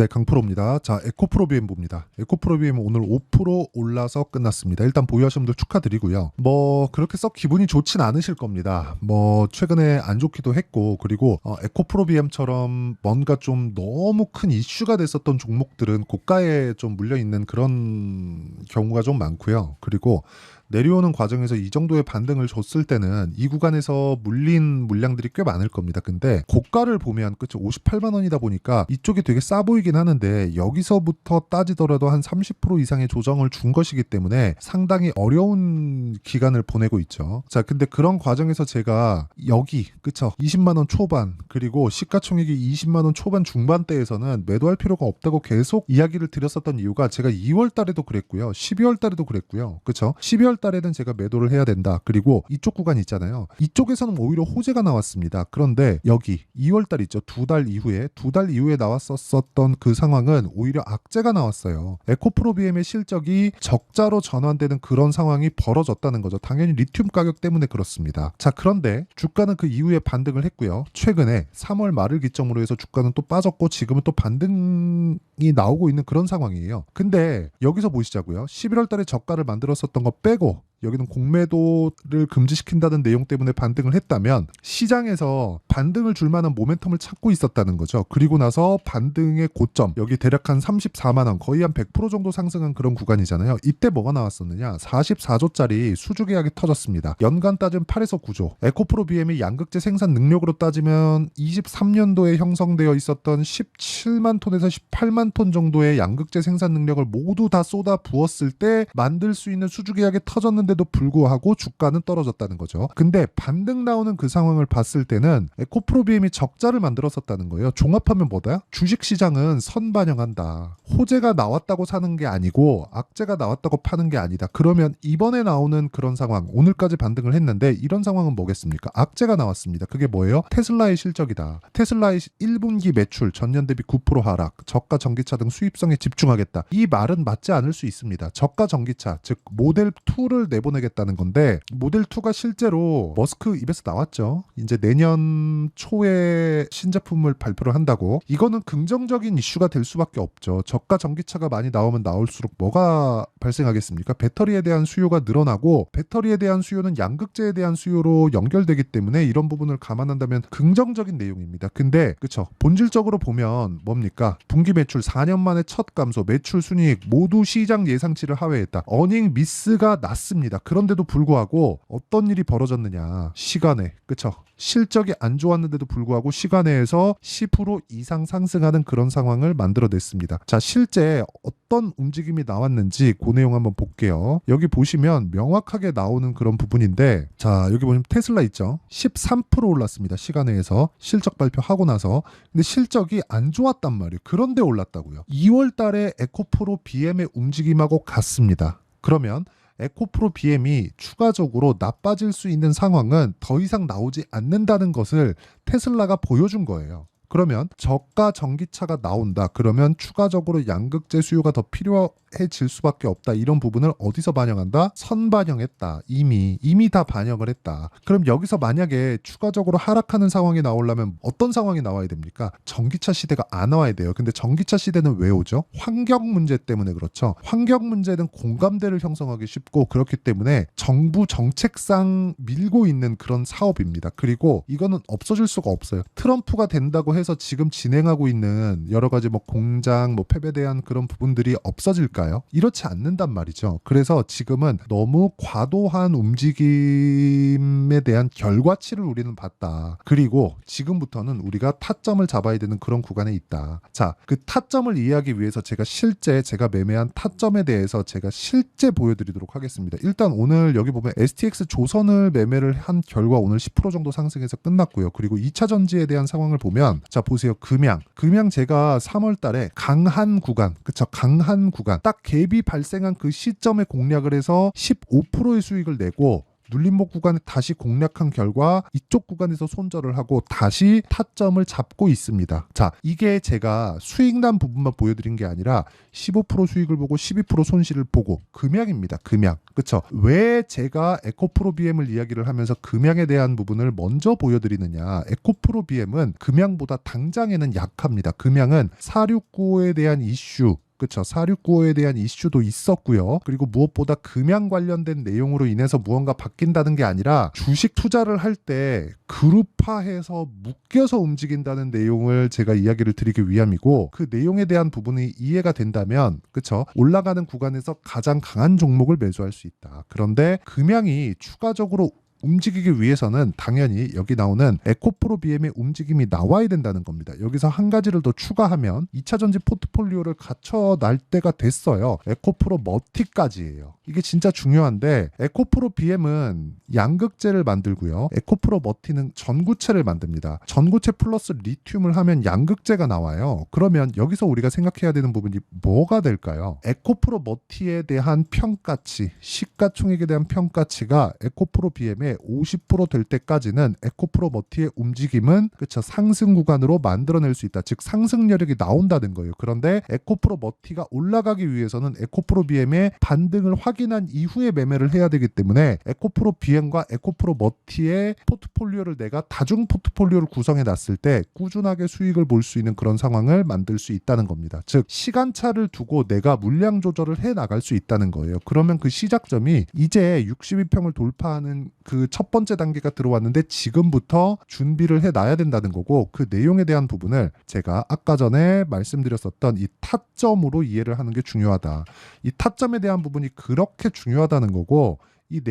네, 강프로입니다. 자, 에코프로 BM 봅니다. 에코프로 BM 오늘 5% 올라서 끝났습니다. 일단 보유하신 분들 축하드리고요. 뭐 그렇게 썩 기분이 좋진 않으실 겁니다. 뭐 최근에 안 좋기도 했고, 그리고 에코프로 BM처럼 뭔가 좀 너무 큰 이슈가 됐었던 종목들은 고가에 좀 물려 있는 그런 경우가 좀 많고요. 그리고 내려오는 과정에서 이 정도의 반등을 줬을 때는 이 구간에서 물린 물량들이 꽤 많을 겁니다. 근데 고가를 보면 그쵸, 58만 원이다 보니까 이쪽이 되게 싸 보이긴 하는데 여기서부터 따지더라도 한 30% 이상의 조정을 준 것이기 때문에 상당히 어려운 기간을 보내고 있죠. 자, 근데 그런 과정에서 제가 여기 그쵸, 20만 원 초반 그리고 시가총액이 20만 원 초반 중반대에서는 매도할 필요가 없다고 계속 이야기를 드렸었던 이유가 제가 2월 달에도 그랬고요. 12월 달에도 그랬고요. 그쵸? 12월 달에는 제가 매도를 해야 된다. 그리고 이쪽 구간 있잖아요. 이쪽에서는 오히려 호재가 나왔습니다. 그런데 여기 2월 달 있죠. 두 달 이후에 나왔었던 그 상황은 오히려 악재가 나왔어요. 에코프로 BM의 실적이 적자로 전환되는 그런 상황이 벌어졌다는 거죠. 당연히 리튬 가격 때문에 그렇습니다. 자, 그런데 주가는 그 이후에 반등을 했고요. 최근에 3월 말을 기점으로 해서 주가는 또 빠졌고 지금은 또 반등이 나오고 있는 그런 상황이에요. 근데 여기서 보시자고요. 11월 달에 저가를 만들었었던 거 빼고 여기는 공매도를 금지시킨다는 내용 때문에 반등을 했다면 시장에서 반등을 줄 만한 모멘텀을 찾고 있었다는 거죠. 그리고 나서 반등의 고점, 여기 대략 한 34만 원, 거의 한 100% 정도 상승한 그런 구간이잖아요. 이때 뭐가 나왔었느냐? 44조짜리 수주 계약이 터졌습니다. 연간 따지면 8에서 9조. 에코프로 BM이 양극재 생산 능력으로 따지면 23년도에 형성되어 있었던 17만 톤에서 18만 톤 정도의 양극재 생산 능력을 모두 다 쏟아 부었을 때 만들 수 있는 수주 계약이 터졌는데 데도 불구하고 주가는 떨어졌다는 거죠. 근데 반등 나오는 그 상황을 봤을 때는 에코프로 BM이 적자를 만들었었다는 거예요. 종합하면 뭐다? 주식시장은 선반영한다. 호재가 나왔다고 사는 게 아니고 악재가 나왔다고 파는 게 아니다. 그러면 이번에 나오는 그런 상황, 오늘까지 반등을 했는데 이런 상황은 뭐겠습니까? 악재가 나왔습니다. 그게 뭐예요? 테슬라의 실적이다. 테슬라의 1분기 매출 전년 대비 9% 하락, 저가 전기차 등 수입성에 집중하겠다. 이 말은 맞지 않을 수 있습니다. 저가 전기차, 즉 모델 2를 내보내겠다는 건데 모델 2가 실제로 머스크 입에서 나왔죠. 이제 내년 초에 신제품을 발표를 한다고. 이거는 긍정적인 이슈가 될 수밖에 없죠. 저가 전기차가 많이 나오면 나올수록 뭐가 발생하겠습니까? 배터리에 대한 수요가 늘어나고 배터리에 대한 수요는 양극재에 대한 수요로 연결되기 때문에 이런 부분을 감안한다면 긍정적인 내용입니다. 근데 그쵸, 본질적으로 보면 뭡니까? 분기 매출 4년 만에 첫 감소, 매출 순이익 모두 시장 예상치를 하회했다. 어닝 미스가 났습니다. 그런데도 불구하고 어떤 일이 벌어졌느냐? 시간에, 그쵸? 실적이 안 좋았는데도 불구하고 시간에서 10% 이상 상승하는 그런 상황을 만들어냈습니다. 자, 실제 어떤 움직임이 나왔는지 그 내용 한번 볼게요. 여기 보시면 명확하게 나오는 그런 부분인데, 자, 여기 보시면 테슬라 있죠? 13% 올랐습니다. 시간에서 실적 발표하고 나서. 근데 실적이 안 좋았단 말이에요. 그런데 올랐다고요. 2월 달에 에코프로 BM의 움직임하고 같습니다. 그러면 에코프로 BM이 추가적으로 나빠질 수 있는 상황은 더 이상 나오지 않는다는 것을 테슬라가 보여준 거예요. 그러면 저가 전기차가 나온다. 그러면 추가적으로 양극재 수요가 더 필요해질 수밖에 없다. 이런 부분을 어디서 반영한다? 선반영했다. 이미 다 반영을 했다. 그럼 여기서 만약에 추가적으로 하락하는 상황이 나오려면 어떤 상황이 나와야 됩니까? 전기차 시대가 안 와야 돼요. 근데 전기차 시대는 왜 오죠? 환경 문제 때문에 그렇죠. 환경 문제는 공감대를 형성하기 쉽고 그렇기 때문에 정부 정책상 밀고 있는 그런 사업입니다. 그리고 이거는 없어질 수가 없어요. 트럼프가 된다고 해서 지금 진행하고 있는 여러 가지 뭐 공장, 뭐 폐배에 대한 그런 부분들이 없어질까요? 이렇지 않는단 말이죠. 그래서 지금은 너무 과도한 움직임에 대한 결과치를 우리는 봤다. 그리고 지금부터는 우리가 타점을 잡아야 되는 그런 구간에 있다. 자, 그 타점을 이해하기 위해서 제가 매매한 타점에 대해서 제가 실제 보여드리도록 하겠습니다. 일단 오늘 여기 보면 STX 조선을 매매를 한 결과 오늘 10% 정도 상승해서 끝났고요. 그리고 2차 전지에 대한 상황을 보면 자, 보세요. 금양 제가 3월 달에 강한 구간, 그쵸? 강한 구간. 딱 갭이 발생한 그 시점에 공략을 해서 15%의 수익을 내고 눌림목 구간에 다시 공략한 결과 이쪽 구간에서 손절을 하고 다시 타점을 잡고 있습니다. 자, 이게 제가 수익난 부분만 보여드린 게 아니라 15% 수익을 보고 12% 손실을 보고 금양입니다. 금양. 그쵸? 왜 제가 에코프로 BM을 이야기를 하면서 금양에 대한 부분을 먼저 보여드리느냐. 에코프로 BM은 금양보다 당장에는 약합니다. 금양은 4695에 대한 이슈, 그쵸. 4695에 대한 이슈도 있었고요. 그리고 무엇보다 금양 관련된 내용으로 인해서 무언가 바뀐다는 게 아니라 주식 투자를 할 때 그룹화해서 묶여서 움직인다는 내용을 제가 이야기를 드리기 위함이고, 그 내용에 대한 부분이 이해가 된다면, 그쵸. 올라가는 구간에서 가장 강한 종목을 매수할 수 있다. 그런데 금양이 추가적으로 움직이기 위해서는 당연히 여기 나오는 에코프로 BM의 움직임이 나와야 된다는 겁니다. 여기서 한 가지를 더 추가하면 2차전지 포트폴리오를 갖춰 날 때가 됐어요. 에코프로 머티까지예요. 이게 진짜 중요한데, 에코프로 BM은 양극재를 만들고요. 에코프로 머티는 전구체를 만듭니다. 전구체 플러스 리튬을 하면 양극재가 나와요. 그러면 여기서 우리가 생각해야 되는 부분이 뭐가 될까요? 에코프로 머티에 대한 평가치, 시가총액에 대한 평가치가 에코프로 BM의 50% 될 때까지는 에코프로 머티의 움직임은, 그쵸, 상승 구간으로 만들어낼 수 있다. 즉 상승 여력이 나온다는 거예요. 그런데 에코프로 머티가 올라가기 위해서는 에코프로 BM의 반등을 확인한 이후에 매매를 해야 되기 때문에 에코프로 BM과 에코프로 머티의 포트폴리오를 내가 다중 포트폴리오를 구성해 놨을 때 꾸준하게 수익을 볼 수 있는 그런 상황을 만들 수 있다는 겁니다. 즉 시간차를 두고 내가 물량 조절을 해 나갈 수 있다는 거예요. 그러면 그 시작점이 이제 62평을 돌파하는 그 첫 번째 단계가 들어왔는데 지금부터 준비를 해 놔야 된다는 거고, 그 내용에 대한 부분을 제가 아까 전에 말씀드렸었던 이 타점으로 이해를 하는 게 중요하다. 이 타점에 대한 부분이 그렇게 중요하다는 거고, 이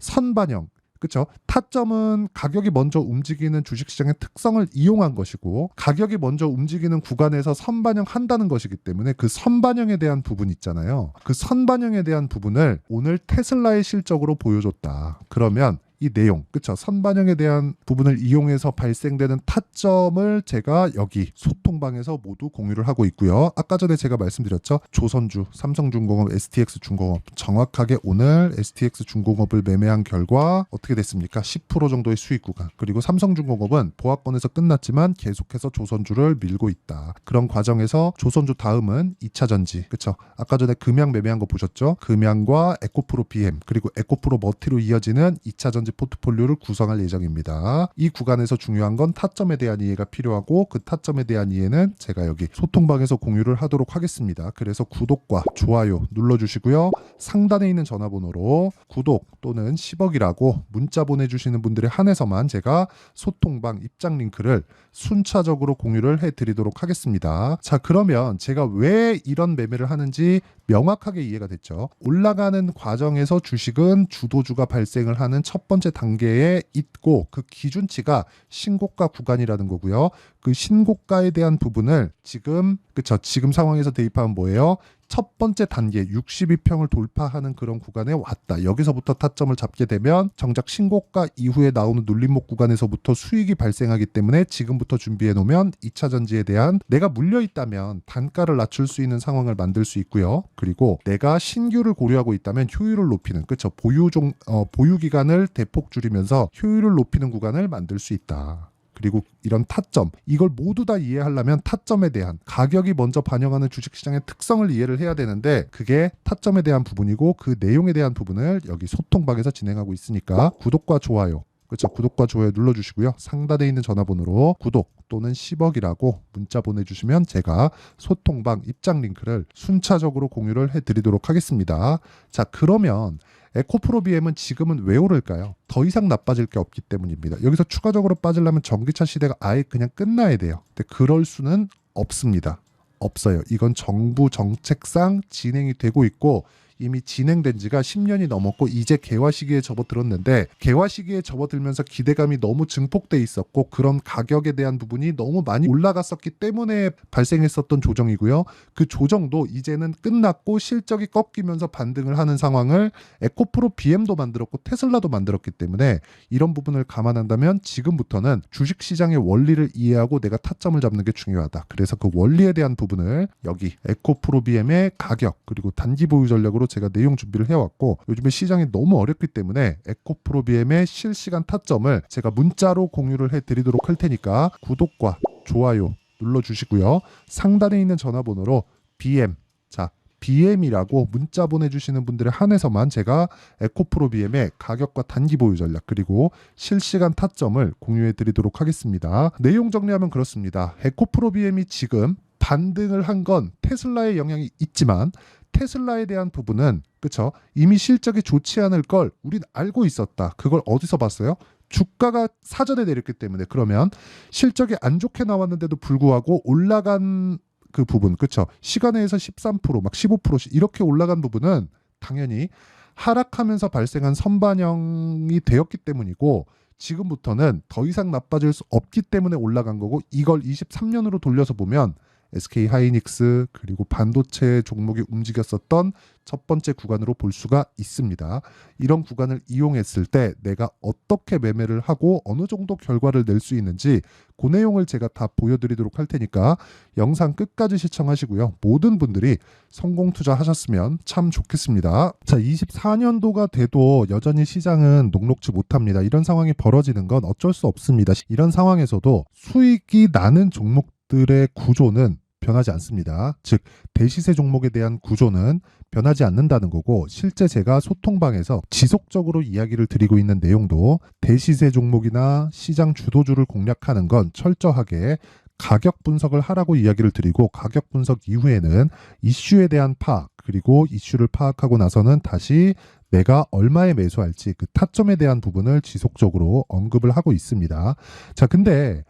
선반영, 그렇죠? 타점은 가격이 먼저 움직이는 주식시장의 특성을 이용한 것이고, 가격이 먼저 움직이는 구간에서 선반영한다는 것이기 때문에 그 선반영에 대한 부분 있잖아요. 그 선반영에 대한 부분을 오늘 테슬라의 실적으로 보여줬다. 그러면 이 내용, 그쵸? 선반영에 대한 부분을 이용해서 발생되는 타점을 제가 여기 소통방에서 모두 공유를 하고 있고요. 아까 전에 제가 말씀드렸죠. 조선주, 삼성중공업, STX중공업, 정확하게 오늘 STX중공업을 매매한 결과 어떻게 됐습니까? 10% 정도의 수익 구간. 그리고 삼성중공업은 보합권에서 끝났지만 계속해서 조선주를 밀고 있다. 그런 과정에서 조선주 다음은 2차전지, 그쵸? 아까 전에 금양 매매한 거 보셨죠? 금양과 에코프로 BM, 그리고 에코프로 머티로 이어지는 2차전지 포트폴리오를 구성할 예정입니다. 이 구간에서 중요한 건 타점에 대한 이해가 필요하고, 그 타점에 대한 이해는 제가 여기 소통방에서 공유를 하도록 하겠습니다. 그래서 구독과 좋아요 눌러주시고요. 상단에 있는 전화번호로 구독 또는 10억이라고 문자 보내주시는 분들에 한해서만 제가 소통방 입장 링크를 순차적으로 공유를 해드리도록 하겠습니다. 자, 그러면 제가 왜 이런 매매를 하는지 명확하게 이해가 됐죠. 올라가는 과정에서 주식은 주도주가 발생을 하는 첫 번째 단계에 있고, 그 기준치가 신고가 구간이라는 거고요. 그 신고가에 대한 부분을 지금, 그쵸, 지금 상황에서 대입하면 뭐예요? 첫 번째 단계 62평을 돌파하는 그런 구간에 왔다. 여기서부터 타점을 잡게 되면 정작 신고가 이후에 나오는 눌림목 구간에서부터 수익이 발생하기 때문에 지금부터 준비해 놓으면 2차 전지에 대한, 내가 물려 있다면 단가를 낮출 수 있는 상황을 만들 수 있고요. 그리고 내가 신규를 고려하고 있다면 효율을 높이는, 그렇죠, 보유 기간을 대폭 줄이면서 효율을 높이는 구간을 만들 수 있다. 그리고 이런 타점, 이걸 모두 다 이해하려면 타점에 대한, 가격이 먼저 반영하는 주식시장의 특성을 이해를 해야 되는데, 그게 타점에 대한 부분이고, 그 내용에 대한 부분을 여기 소통방에서 진행하고 있으니까 구독과 좋아요, 그렇죠, 구독과 좋아요 눌러주시고요. 상단에 있는 전화번호로 구독 또는 10억이라고 문자 보내주시면 제가 소통방 입장 링크를 순차적으로 공유를 해드리도록 하겠습니다. 자, 그러면 에코프로 BM은 지금은 왜 오를까요? 더 이상 나빠질 게 없기 때문입니다. 여기서 추가적으로 빠지려면 전기차 시대가 아예 그냥 끝나야 돼요. 근데 그럴 수는 없습니다. 없어요. 이건 정부 정책상 진행이 되고 있고, 이미 진행된 지가 10년이 넘었고 이제 개화 시기에 접어들었는데, 개화 시기에 접어들면서 기대감이 너무 증폭돼 있었고, 그런 가격에 대한 부분이 너무 많이 올라갔었기 때문에 발생했었던 조정이고요. 그 조정도 이제는 끝났고 실적이 꺾이면서 반등을 하는 상황을 에코프로 BM도 만들었고 테슬라도 만들었기 때문에, 이런 부분을 감안한다면 지금부터는 주식시장의 원리를 이해하고 내가 타점을 잡는 게 중요하다. 그래서 그 원리에 대한 부분을 여기 에코프로 BM의 가격 그리고 단기 보유 전략으로 제가 내용 준비를 해왔고 요즘에 시장이 너무 어렵기 때문에 에코프로비엠의 실시간 타점을 제가 문자로 공유를 해드리도록 할 테니까 구독과 좋아요 눌러주시고요. 상단에 있는 전화번호로 BM, 자 BM이라고 문자 보내주시는 분들에 한해서만 제가 에코프로비엠의 가격과 단기 보유 전략 그리고 실시간 타점을 공유해 드리도록 하겠습니다. 내용 정리하면 그렇습니다. 에코프로비엠이 지금 반등을 한 건 테슬라의 영향이 있지만 테슬라에 대한 부분은 그쵸? 이미 실적이 좋지 않을 걸 우린 알고 있었다. 그걸 어디서 봤어요? 주가가 사전에 내렸기 때문에. 그러면 실적이 안 좋게 나왔는데도 불구하고 올라간 그 부분, 그쵸? 시간에서 13%, 막 15% 이렇게 올라간 부분은 당연히 하락하면서 발생한 선반영이 되었기 때문이고 지금부터는 더 이상 나빠질 수 없기 때문에 올라간 거고 이걸 23년으로 돌려서 보면 SK 하이닉스 그리고 반도체 종목이 움직였었던 첫 번째 구간으로 볼 수가 있습니다. 이런 구간을 이용했을 때 내가 어떻게 매매를 하고 어느 정도 결과를 낼 수 있는지 그 내용을 제가 다 보여드리도록 할 테니까 영상 끝까지 시청하시고요. 모든 분들이 성공 투자하셨으면 참 좋겠습니다. 자, 24년도가 돼도 여전히 시장은 녹록지 못합니다. 이런 상황이 벌어지는 건 어쩔 수 없습니다. 이런 상황에서도 수익이 나는 종목들의 구조는 변하지 않습니다. 즉 대시세 종목에 대한 구조는 변하지 않는다는 거고 실제 제가 소통방에서 지속적으로 이야기를 드리고 있는 내용도 대시세 종목이나 시장 주도주를 공략하는 건 철저하게 가격 분석을 하라고 이야기를 드리고 가격 분석 이후에는 이슈에 대한 파악 그리고 이슈를 파악하고 나서는 다시 내가 얼마에 매수할지 그 타점에 대한 부분을 지속적으로 언급을 하고 있습니다. 자, 근데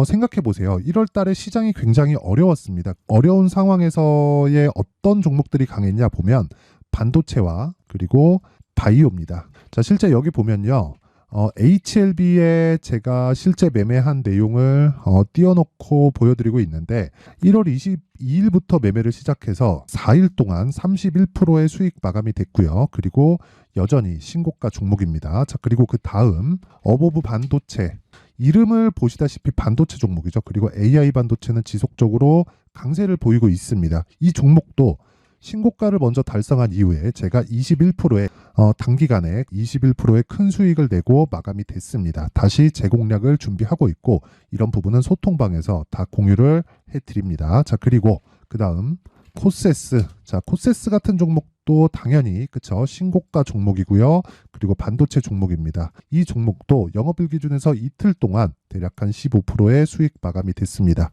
생각해 보세요. 1월 달에 시장이 굉장히 어려웠습니다. 어려운 상황에서의 어떤 종목들이 강했냐 보면 반도체와 그리고 바이오입니다. 자, 실제 여기 보면요. HLB에 제가 실제 매매한 내용을 띄워놓고 보여드리고 있는데 1월 22일부터 매매를 시작해서 4일 동안 31%의 수익 마감이 됐고요. 그리고 여전히 신고가 종목입니다. 자, 그리고 그 다음 어보브 반도체 이름을 보시다시피 반도체 종목이죠. 그리고 AI 반도체는 지속적으로 강세를 보이고 있습니다. 이 종목도 신고가를 먼저 달성한 이후에 제가 21%의 단기간에 21%의 큰 수익을 내고 마감이 됐습니다. 다시 재공략을 준비하고 있고 이런 부분은 소통방에서 다 공유를 해드립니다. 자, 그리고 그 다음 코세스. 자, 코세스 같은 종목도 당연히 그쵸 신고가 종목이고요. 그리고 반도체 종목입니다. 이 종목도 영업일 기준에서 이틀 동안 대략 한 15%의 수익 마감이 됐습니다.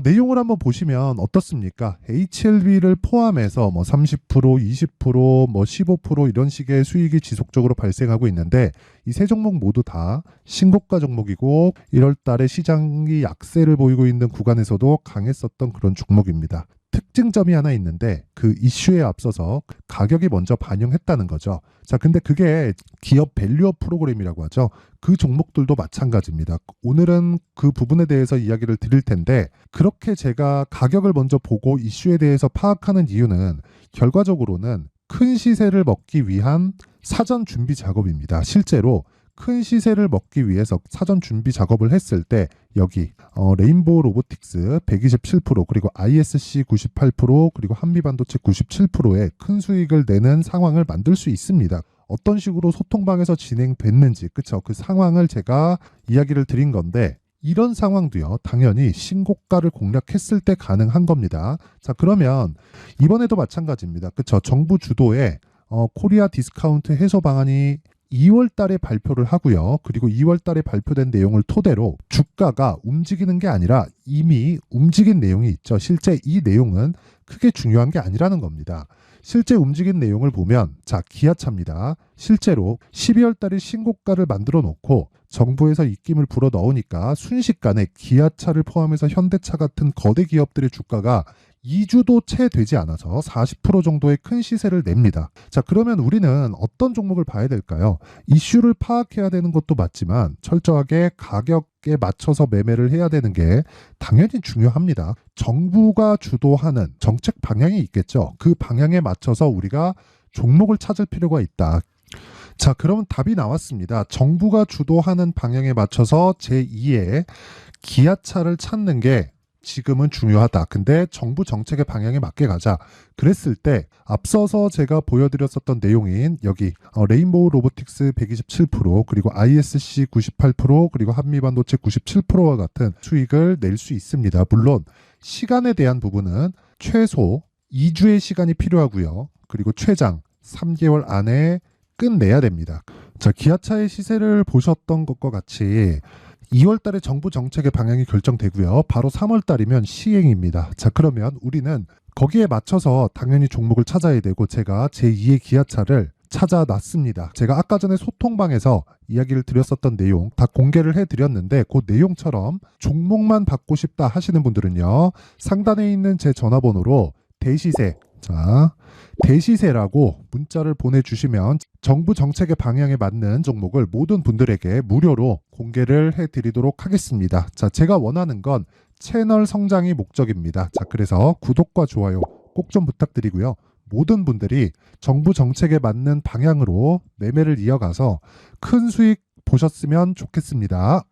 내용을 한번 보시면 어떻습니까? HLB를 포함해서 뭐 30%, 20%, 뭐 15% 이런 식의 수익이 지속적으로 발생하고 있는데 이 세 종목 모두 다 신고가 종목이고 1월 달에 시장이 약세를 보이고 있는 구간에서도 강했었던 그런 종목입니다. 특징점이 하나 있는데 그 이슈에 앞서서 가격이 먼저 반영했다는 거죠. 자, 근데 그게 기업 밸류업 프로그램이라고 하죠. 그 종목들도 마찬가지입니다. 오늘은 그 부분에 대해서 이야기를 드릴 텐데 그렇게 제가 가격을 먼저 보고 이슈에 대해서 파악하는 이유는 결과적으로는 큰 시세를 먹기 위한 사전 준비 작업입니다. 실제로 큰 시세를 먹기 위해서 사전 준비 작업을 했을 때 여기 레인보우 로보틱스 127% 그리고 ISC 98% 그리고 한미반도체 97%의 큰 수익을 내는 상황을 만들 수 있습니다. 어떤 식으로 소통방에서 진행됐는지 그쵸? 그 상황을 제가 이야기를 드린 건데 이런 상황도요 당연히 신고가를 공략했을 때 가능한 겁니다. 자, 그러면 이번에도 마찬가지입니다. 그쵸? 정부 주도의 코리아 디스카운트 해소 방안이 2월 달에 발표를 하고요. 그리고 2월 달에 발표된 내용을 토대로 주가가 움직이는 게 아니라 이미 움직인 내용이 있죠. 실제 이 내용은 크게 중요한 게 아니라는 겁니다. 실제 움직인 내용을 보면 자, 기아차입니다. 실제로 12월 달에 신고가를 만들어 놓고 정부에서 입김을 불어 넣으니까 순식간에 기아차를 포함해서 현대차 같은 거대 기업들의 주가가 2주도 채 되지 않아서 40% 정도의 큰 시세를 냅니다. 자, 그러면 우리는 어떤 종목을 봐야 될까요? 이슈를 파악해야 되는 것도 맞지만 철저하게 가격에 맞춰서 매매를 해야 되는 게 당연히 중요합니다. 정부가 주도하는 정책 방향이 있겠죠. 그 방향에 맞춰서 우리가 종목을 찾을 필요가 있다. 자, 그러면 답이 나왔습니다. 정부가 주도하는 방향에 맞춰서 제2의 기아차를 찾는 게 지금은 중요하다. 근데 정부 정책의 방향에 맞게 가자. 그랬을 때 앞서서 제가 보여드렸었던 내용인 여기 레인보우 로보틱스 127% 그리고 ISC 98% 그리고 한미반도체 97%와 같은 수익을 낼 수 있습니다. 물론 시간에 대한 부분은 최소 2주의 시간이 필요하고요. 그리고 최장 3개월 안에 끝내야 됩니다. 자, 기아차의 시세를 보셨던 것과 같이 2월 달에 정부 정책의 방향이 결정되고요. 바로 3월 달이면 시행입니다. 자, 그러면 우리는 거기에 맞춰서 당연히 종목을 찾아야 되고 제가 제2의 기아차를 찾아놨습니다. 제가 아까 전에 소통방에서 이야기를 드렸었던 내용 다 공개를 해드렸는데 그 내용처럼 종목만 받고 싶다 하시는 분들은요. 상단에 있는 제 전화번호로 대시세, 자, 대시세라고 문자를 보내주시면 정부 정책의 방향에 맞는 종목을 모든 분들에게 무료로 공개를 해드리도록 하겠습니다. 자, 제가 원하는 건 채널 성장이 목적입니다. 자, 그래서 구독과 좋아요 꼭 좀 부탁드리고요. 모든 분들이 정부 정책에 맞는 방향으로 매매를 이어가서 큰 수익 보셨으면 좋겠습니다.